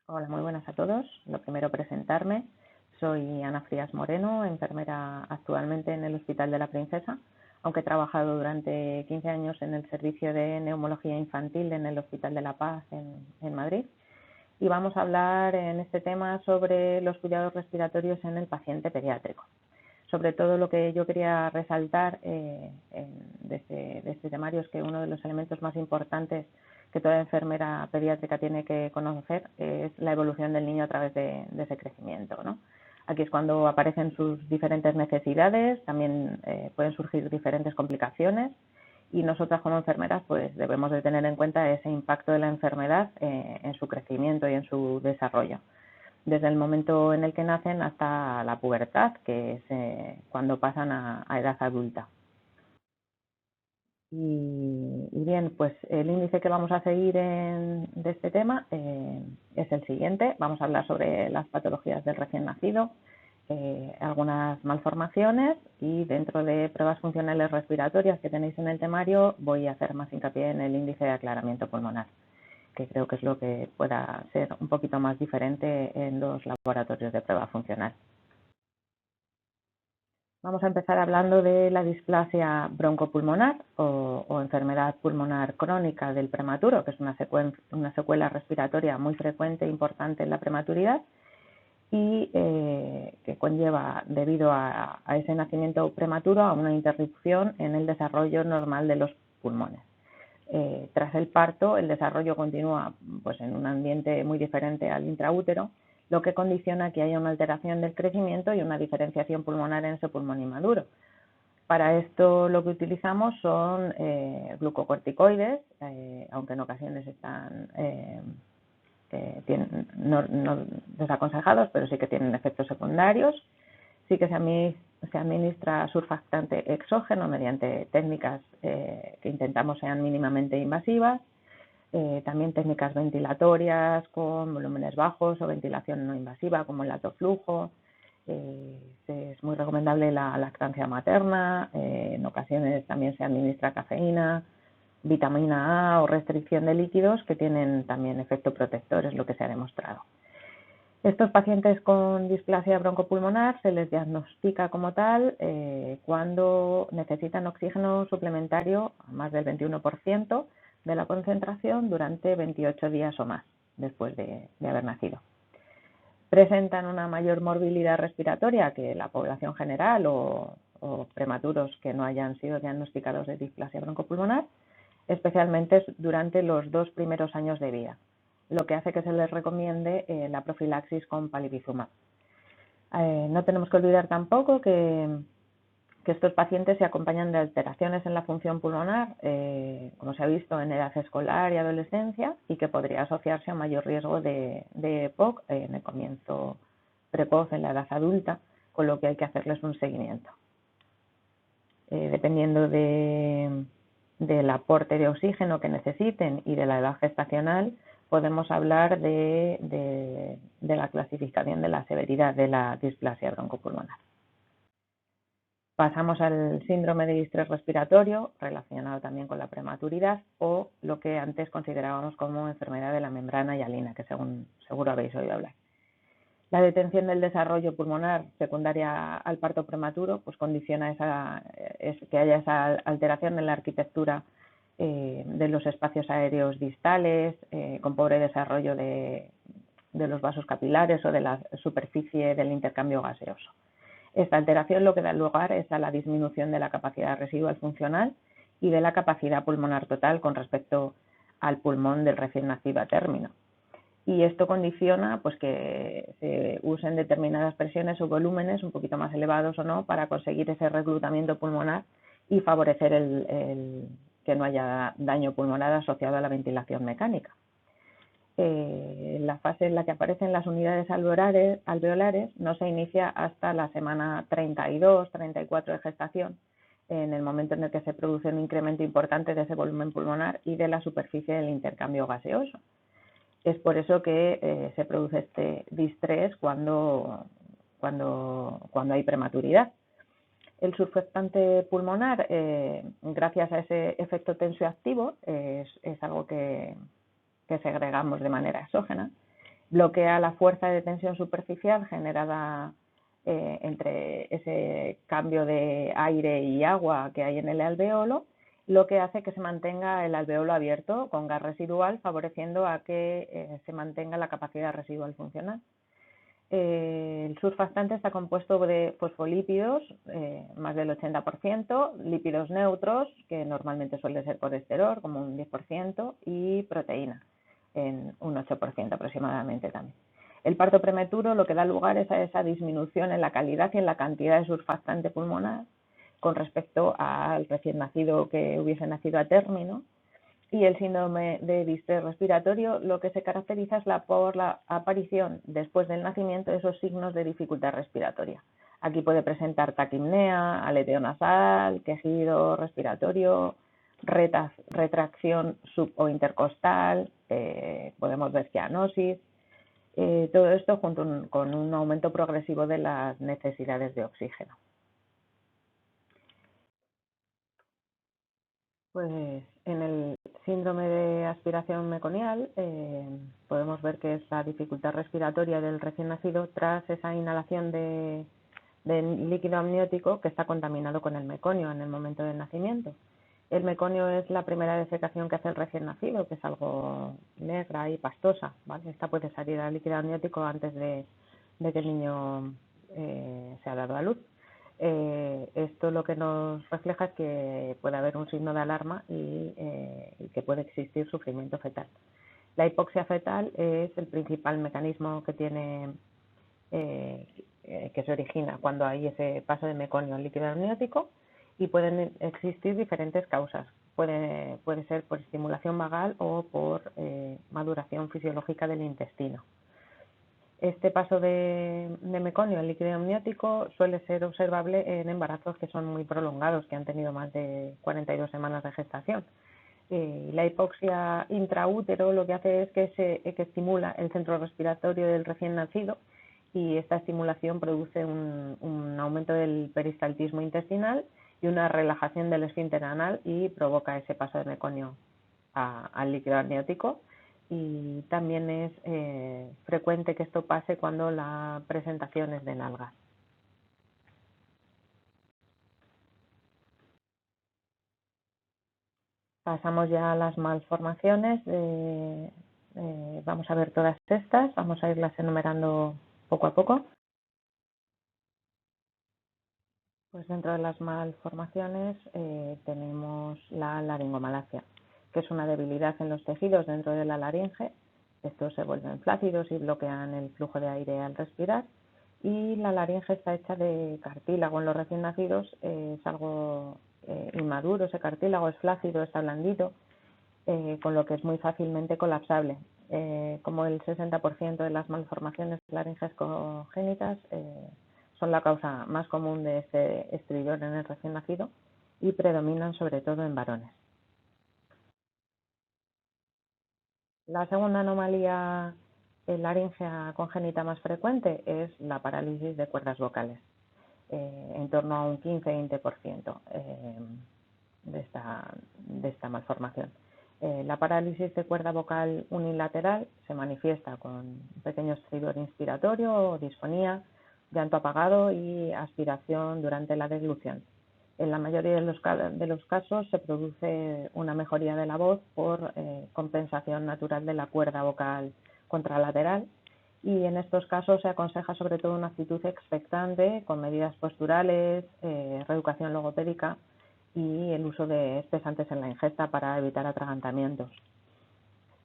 Hola, muy buenas a todos. Lo primero, presentarme. Soy Ana Frías Moreno, enfermera actualmente en el Hospital de la Princesa, aunque he trabajado durante 15 años en el servicio de neumología infantil en el Hospital de la Paz en Madrid. Y vamos a hablar en este tema sobre los cuidados respiratorios en el paciente pediátrico. Sobre todo lo que yo quería resaltar de este temario es que uno de los elementos más importantes que toda enfermera pediátrica tiene que conocer es la evolución del niño a través de ese crecimiento, ¿no? Aquí es cuando aparecen sus diferentes necesidades, también pueden surgir diferentes complicaciones y nosotras como enfermeras pues debemos de tener en cuenta ese impacto de la enfermedad en su crecimiento y en su desarrollo, desde el momento en el que nacen hasta la pubertad, que es cuando pasan a edad adulta. Y bien, pues el índice que vamos a seguir de este tema es el siguiente. Vamos a hablar sobre las patologías del recién nacido, algunas malformaciones y dentro de pruebas funcionales respiratorias que tenéis en el temario voy a hacer más hincapié en el índice de aclaramiento pulmonar, que creo que es lo que pueda ser un poquito más diferente en los laboratorios de prueba funcional. Vamos a empezar hablando de la displasia broncopulmonar o enfermedad pulmonar crónica del prematuro, que es una secuela respiratoria muy frecuente e importante en la prematuridad y que conlleva, debido a ese nacimiento prematuro, a una interrupción en el desarrollo normal de los pulmones. Tras el parto, el desarrollo continúa pues, en un ambiente muy diferente al intraútero, lo que condiciona que haya una alteración del crecimiento y una diferenciación pulmonar en ese pulmón inmaduro. Para esto lo que utilizamos son glucocorticoides, aunque en ocasiones están no desaconsejados, pero sí que tienen efectos secundarios. Sí que se administra surfactante exógeno mediante técnicas que intentamos sean mínimamente invasivas. También técnicas ventilatorias con volúmenes bajos o ventilación no invasiva como el alto flujo. Es muy recomendable la lactancia materna, en ocasiones también se administra cafeína, vitamina A o restricción de líquidos que tienen también efecto protector, es lo que se ha demostrado. Estos pacientes con displasia broncopulmonar se les diagnostica como tal cuando necesitan oxígeno suplementario a más del 21% de la concentración durante 28 días o más después de haber nacido. Presentan una mayor morbilidad respiratoria que la población general o prematuros que no hayan sido diagnosticados de displasia broncopulmonar, especialmente durante los 2 primeros años de vida, lo que hace que se les recomiende la profilaxis con palivizumab. No tenemos que olvidar tampoco que estos pacientes se acompañan de alteraciones en la función pulmonar, como se ha visto en edad escolar y adolescencia, y que podría asociarse a mayor riesgo de EPOC en el comienzo precoz en la edad adulta, con lo que hay que hacerles un seguimiento. Dependiendo del aporte de oxígeno que necesiten y de la edad gestacional, podemos hablar de la clasificación de la severidad de la displasia broncopulmonar. Pasamos al síndrome de distrés respiratorio, relacionado también con la prematuridad, o lo que antes considerábamos como enfermedad de la membrana hialina, que seguro habéis oído hablar. La detención del desarrollo pulmonar secundaria al parto prematuro pues condiciona que haya esa alteración en la arquitectura de los espacios aéreos distales, con pobre desarrollo de los vasos capilares o de la superficie del intercambio gaseoso. Esta alteración lo que da lugar es a la disminución de la capacidad residual funcional y de la capacidad pulmonar total con respecto al pulmón del recién nacido a término. Y esto condiciona pues, que se usen determinadas presiones o volúmenes un poquito más elevados o no para conseguir ese reclutamiento pulmonar y favorecer que no haya daño pulmonar asociado a la ventilación mecánica. La fase en la que aparecen las unidades alveolares no se inicia hasta la semana 32-34 de gestación, en el momento en el que se produce un incremento importante de ese volumen pulmonar y de la superficie del intercambio gaseoso. Es por eso que se produce este distrés cuando hay prematuridad. El surfactante pulmonar, gracias a ese efecto tensioactivo, es algo que segregamos de manera exógena bloquea la fuerza de tensión superficial generada entre ese cambio de aire y agua que hay en el alveolo, lo que hace que se mantenga el alveolo abierto con gas residual, favoreciendo a que se mantenga la capacidad residual funcional. El surfactante está compuesto de fosfolípidos, más del 80%, lípidos neutros, que normalmente suele ser colesterol, como un 10%, y proteína, en un 8% aproximadamente también. El parto prematuro lo que da lugar es a esa disminución en la calidad y en la cantidad de surfactante pulmonar con respecto al recién nacido que hubiese nacido a término. Y el síndrome de distrés respiratorio lo que se caracteriza es por la aparición después del nacimiento de esos signos de dificultad respiratoria. Aquí puede presentar taquipnea, aleteo nasal, quejido respiratorio, retracción sub o intercostal, podemos ver cianosis, todo esto junto con un aumento progresivo de las necesidades de oxígeno. Pues en el síndrome de aspiración meconial podemos ver que es la dificultad respiratoria del recién nacido tras esa inhalación de líquido amniótico que está contaminado con el meconio en el momento del nacimiento. El meconio es la primera defecación que hace el recién nacido, que es algo negra y pastosa, ¿vale? Esta puede salir al líquido amniótico antes de que el niño se ha dado a luz. Esto lo que nos refleja es que puede haber un signo de alarma y que puede existir sufrimiento fetal. La hipoxia fetal es el principal mecanismo que tiene que se origina cuando hay ese paso de meconio al líquido amniótico, y pueden existir diferentes causas. Puede ser por estimulación vagal o por maduración fisiológica del intestino. Este paso de meconio al líquido amniótico suele ser observable en embarazos que son muy prolongados, que han tenido más de 42 semanas de gestación. La hipoxia intraútero lo que hace es que estimula el centro respiratorio del recién nacido, y esta estimulación produce un aumento del peristaltismo intestinal y una relajación del esfínter anal y provoca ese paso de meconio al líquido amniótico. Y también es frecuente que esto pase cuando la presentación es de nalgas. Pasamos ya a las malformaciones. Vamos a ver todas estas, vamos a irlas enumerando poco a poco. Pues dentro de las malformaciones tenemos la laringomalacia, que es una debilidad en los tejidos dentro de la laringe. Estos se vuelven flácidos y bloquean el flujo de aire al respirar. Y la laringe está hecha de cartílago. En los recién nacidos es algo inmaduro, ese cartílago es flácido, está blandito, con lo que es muy fácilmente colapsable. Como el 60% de las malformaciones laringes congénitas son la causa más común de este estridor en el recién nacido y predominan sobre todo en varones. La segunda anomalía laríngea congénita más frecuente es la parálisis de cuerdas vocales, en torno a un 15-20% de esta malformación. La parálisis de cuerda vocal unilateral se manifiesta con pequeño estridor inspiratorio, disfonía, llanto apagado y aspiración durante la deglución. En la mayoría de los casos se produce una mejoría de la voz por compensación natural de la cuerda vocal contralateral, y en estos casos se aconseja sobre todo una actitud expectante con medidas posturales, reeducación logopédica y el uso de espesantes en la ingesta para evitar atragantamientos.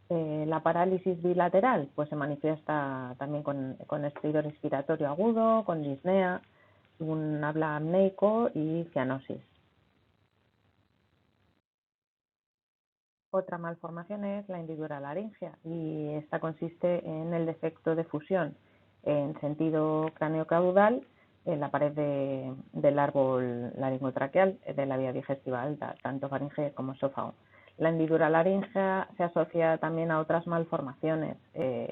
La parálisis bilateral pues se manifiesta también con estridor respiratorio agudo, con disnea, un habla apneico y cianosis. Otra malformación es la hendidura laríngea, y esta consiste en el defecto de fusión en sentido craneocaudal en la pared del árbol laringotraqueal de la vía digestiva alta, tanto faringe como esófago. La hendidura laríngea se asocia también a otras malformaciones.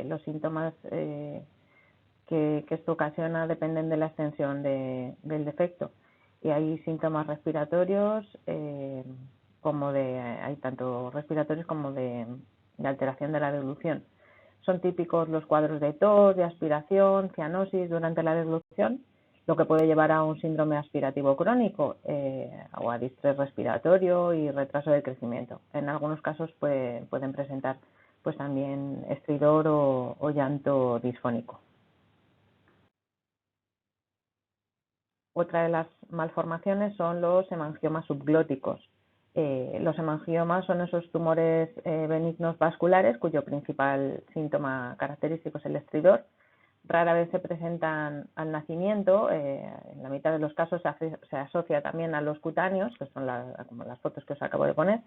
Los síntomas que esto ocasiona dependen de la extensión del defecto, y hay síntomas respiratorios hay tanto respiratorios como de alteración de la deglución. Son típicos los cuadros de tos, de aspiración, cianosis durante la deglución, lo que puede llevar a un síndrome aspirativo crónico o a distrés respiratorio y retraso de crecimiento. En algunos casos pueden presentar pues también estridor o llanto disfónico. Otra de las malformaciones son los hemangiomas subglóticos. Los hemangiomas son esos tumores benignos vasculares cuyo principal síntoma característico es el estridor. Rara vez se presentan al nacimiento, en la mitad de los casos se asocia también a los cutáneos, que son como las fotos que os acabo de poner,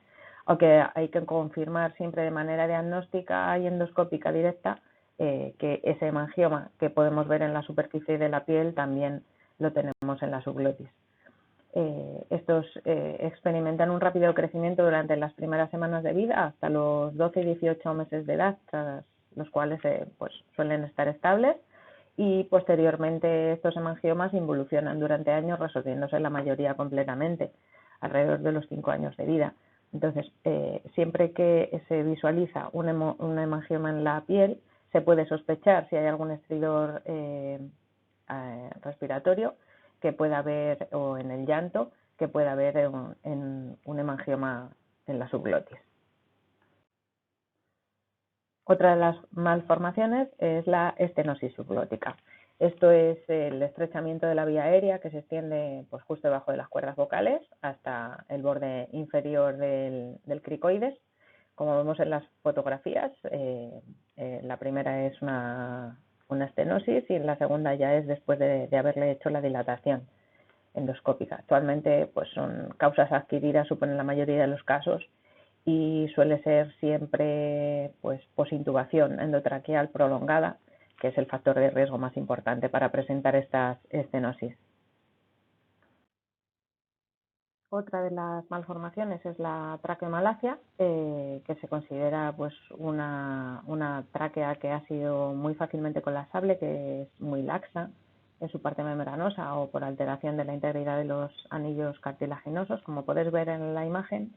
aunque hay que confirmar siempre de manera diagnóstica y endoscópica directa que ese hemangioma que podemos ver en la superficie de la piel también lo tenemos en la subglotis. Estos experimentan un rápido crecimiento durante las primeras semanas de vida hasta los 12 y 18 meses de edad, tras los cuales pues suelen estar estables, y posteriormente estos hemangiomas involucionan durante años, resolviéndose la mayoría completamente, alrededor de los 5 años de vida. Entonces, siempre que se visualiza un hemangioma en la piel, se puede sospechar si hay algún estridor respiratorio que pueda haber, o en el llanto, que pueda haber en un hemangioma en la subglotis. Otra de las malformaciones es la estenosis subglótica. Esto es el estrechamiento de la vía aérea que se extiende pues, justo debajo de las cuerdas vocales hasta el borde inferior del cricoides. Como vemos en las fotografías, la primera es una estenosis y la segunda ya es después de haberle hecho la dilatación endoscópica. Actualmente pues, son causas adquiridas, suponen la mayoría de los casos, y suele ser siempre pues posintubación endotraqueal prolongada, que es el factor de riesgo más importante para presentar estas estenosis. Otra de las malformaciones es la traqueomalacia, que se considera pues una tráquea que ha sido muy fácilmente colapsable, que es muy laxa en su parte membranosa o por alteración de la integridad de los anillos cartilaginosos. Como podéis ver en la imagen,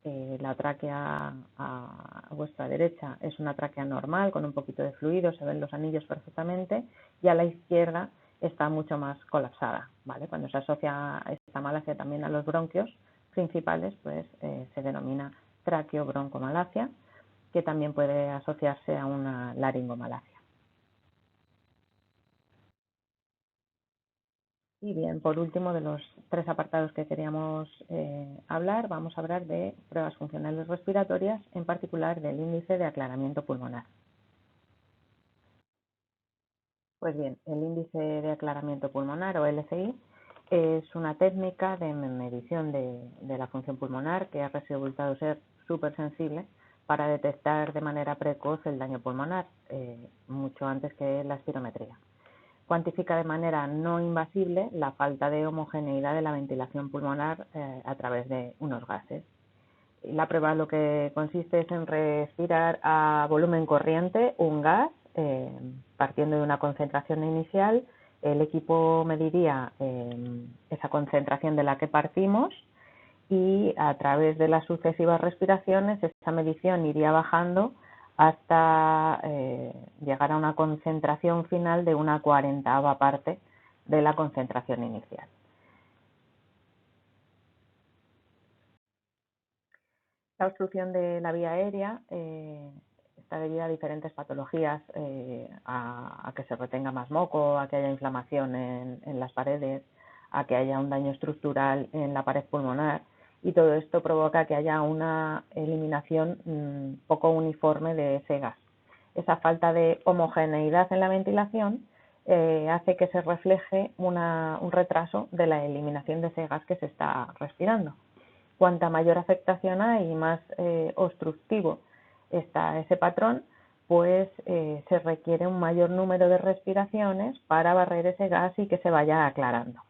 la tráquea a vuestra derecha es una tráquea normal con un poquito de fluido, se ven los anillos perfectamente, y a la izquierda está mucho más colapsada, ¿vale? Cuando se asocia esta malacia también a los bronquios principales, pues se denomina traqueobroncomalacia, que también puede asociarse a una laringomalacia. Y bien, por último, de los 3 apartados que queríamos hablar, vamos a hablar de pruebas funcionales respiratorias, en particular del índice de aclaramiento pulmonar. Pues bien, el índice de aclaramiento pulmonar, o LCI, es una técnica de medición de la función pulmonar que ha resultado ser súper sensible para detectar de manera precoz el daño pulmonar, mucho antes que la espirometría. Cuantifica de manera no invasible la falta de homogeneidad de la ventilación pulmonar a través de unos gases. La prueba lo que consiste es en respirar a volumen corriente un gas, partiendo de una concentración inicial. El equipo mediría esa concentración de la que partimos y a través de las sucesivas respiraciones esa medición iría bajando hasta llegar a una concentración final de una 40ª parte de la concentración inicial. La obstrucción de la vía aérea está debida a diferentes patologías, a que se retenga más moco, a que haya inflamación en las paredes, a que haya un daño estructural en la pared pulmonar, y todo esto provoca que haya una eliminación poco uniforme de ese gas. Esa falta de homogeneidad en la ventilación hace que se refleje un retraso de la eliminación de ese gas que se está respirando. Cuanta mayor afectación hay y más obstructivo está ese patrón, pues se requiere un mayor número de respiraciones para barrer ese gas y que se vaya aclarando.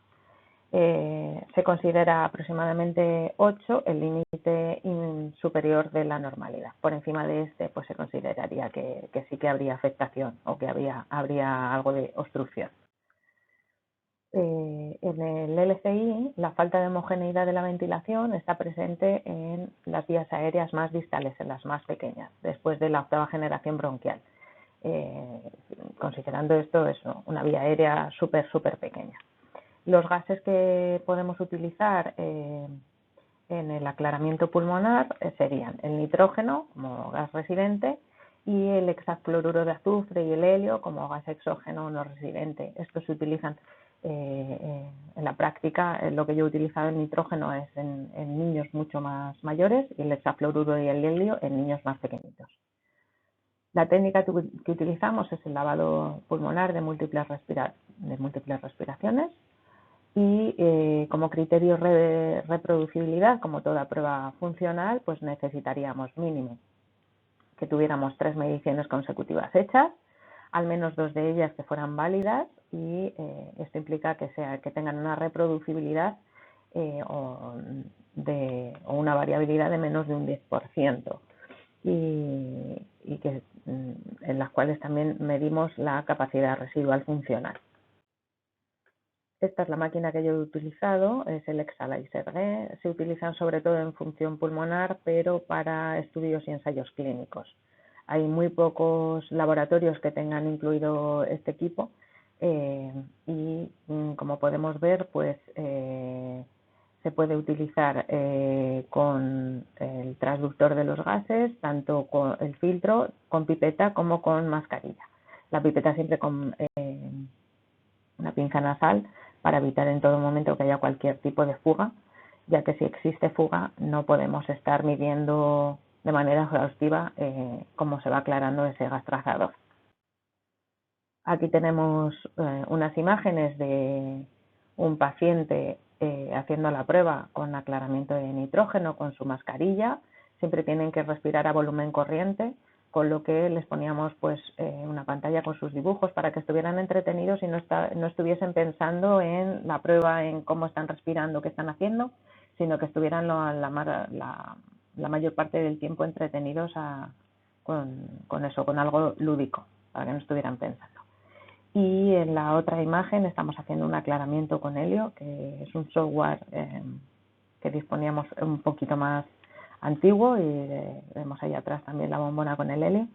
Se considera aproximadamente 8 el límite superior de la normalidad. Por encima de este, pues se consideraría que sí que habría afectación o que habría algo de obstrucción. En el LCI, la falta de homogeneidad de la ventilación está presente en las vías aéreas más distales, en las más pequeñas, después de la 8ª generación bronquial. considerando esto es una vía aérea súper pequeña. Los gases que podemos utilizar en el aclaramiento pulmonar serían el nitrógeno como gas residente y el hexafluoruro de azufre y el helio como gas exógeno no residente. Estos se utilizan en la práctica. Lo que yo he utilizado el nitrógeno es en niños mucho más mayores y el hexafluoruro y el helio en niños más pequeñitos. La técnica que utilizamos es el lavado pulmonar de múltiples respiraciones y como criterio de reproducibilidad, como toda prueba funcional, pues necesitaríamos mínimo que tuviéramos 3 mediciones consecutivas hechas, al menos 2 de ellas que fueran válidas y esto implica que tengan una reproducibilidad o una variabilidad de menos de un 10%. Y que, en las cuales también medimos la capacidad residual funcional. Esta es la máquina que yo he utilizado, es el Exhalyzer G. Se utilizan sobre todo en función pulmonar, pero para estudios y ensayos clínicos. Hay muy pocos laboratorios que tengan incluido este equipo y como podemos ver, pues se puede utilizar con el transductor de los gases, tanto con el filtro, con pipeta como con mascarilla. La pipeta siempre con una pinza nasal para evitar en todo momento que haya cualquier tipo de fuga, ya que si existe fuga no podemos estar midiendo de manera exhaustiva cómo se va aclarando ese gas trazador. Aquí tenemos unas imágenes de un paciente haciendo la prueba con aclaramiento de nitrógeno con su mascarilla. Siempre tienen que respirar a volumen corriente, con lo que les poníamos pues una pantalla con sus dibujos para que estuvieran entretenidos y no estuviesen pensando en la prueba, en cómo están respirando, qué están haciendo, sino que estuvieran la mayor parte del tiempo entretenidos con eso, con algo lúdico, para que no estuvieran pensando. Y en la otra imagen estamos haciendo un aclaramiento con helio, que es un software que disponíamos un poquito más antiguo y vemos ahí atrás también la bombona con el helio.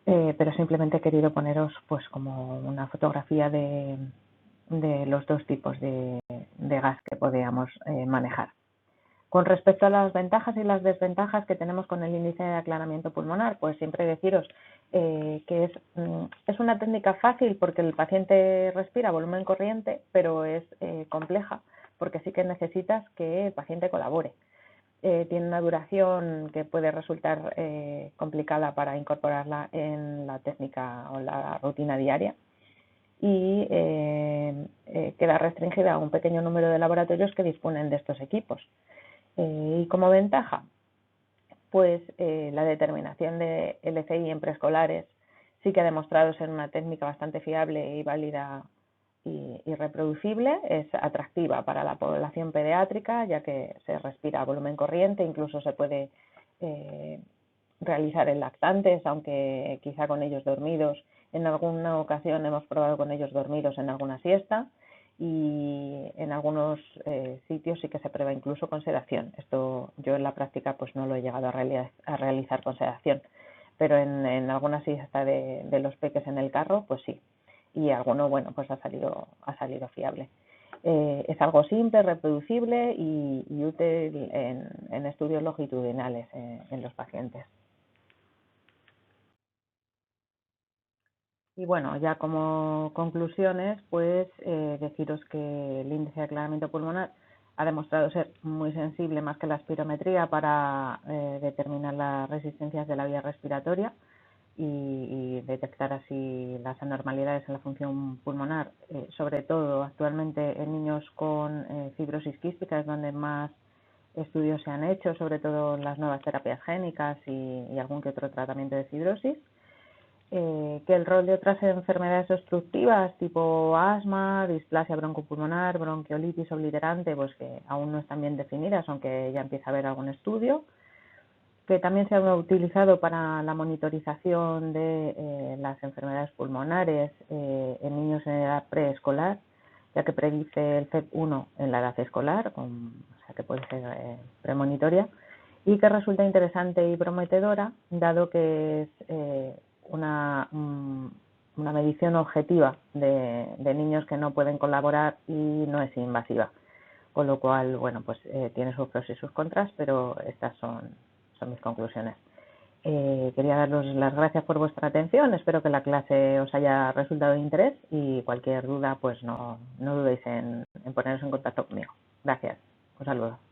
Pero simplemente he querido poneros pues como una fotografía de los dos tipos de gas que podíamos manejar. Con respecto a las ventajas y las desventajas que tenemos con el índice de aclaramiento pulmonar, pues siempre deciros que es una técnica fácil porque el paciente respira a volumen corriente, pero es compleja porque sí que necesitas que el paciente colabore. Tiene una duración que puede resultar complicada para incorporarla en la técnica o la rutina diaria y queda restringida a un pequeño número de laboratorios que disponen de estos equipos. Y como ventaja, pues la determinación de LCI en preescolares sí que ha demostrado ser una técnica bastante fiable y válida y reproducible. Es atractiva para la población pediátrica, ya que se respira a volumen corriente, incluso se puede realizar en lactantes, aunque quizá con ellos dormidos. En alguna ocasión hemos probado con ellos dormidos en alguna siesta y en algunos sitios sí que se prueba incluso con sedación. Esto yo en la práctica pues no lo he llegado a realizar con sedación, pero en alguna siesta de los peques en el carro pues sí, y alguno bueno pues ha salido fiable. Es algo simple, reproducible y útil en estudios longitudinales en los pacientes. Y bueno, ya como conclusiones, pues deciros que el índice de aclaramiento pulmonar ha demostrado ser muy sensible más que la espirometría para determinar las resistencias de la vía respiratoria y detectar así las anormalidades en la función pulmonar, sobre todo actualmente en niños con fibrosis quística, es donde más estudios se han hecho, sobre todo las nuevas terapias génicas y algún que otro tratamiento de fibrosis. Que el rol de otras enfermedades obstructivas tipo asma, displasia broncopulmonar, bronquiolitis obliterante, pues que aún no están bien definidas, aunque ya empieza a haber algún estudio, que también se ha utilizado para la monitorización de las enfermedades pulmonares en niños en edad preescolar, ya que predice el FEV1 en la edad escolar, o sea que puede ser premonitoria, y que resulta interesante y prometedora, dado que es una medición objetiva de niños que no pueden colaborar y no es invasiva. Con lo cual, bueno, pues tiene sus pros y sus contras, pero estas son mis conclusiones. Quería daros las gracias por vuestra atención, espero que la clase os haya resultado de interés y cualquier duda, pues no dudéis en poneros en contacto conmigo. Gracias, un saludo.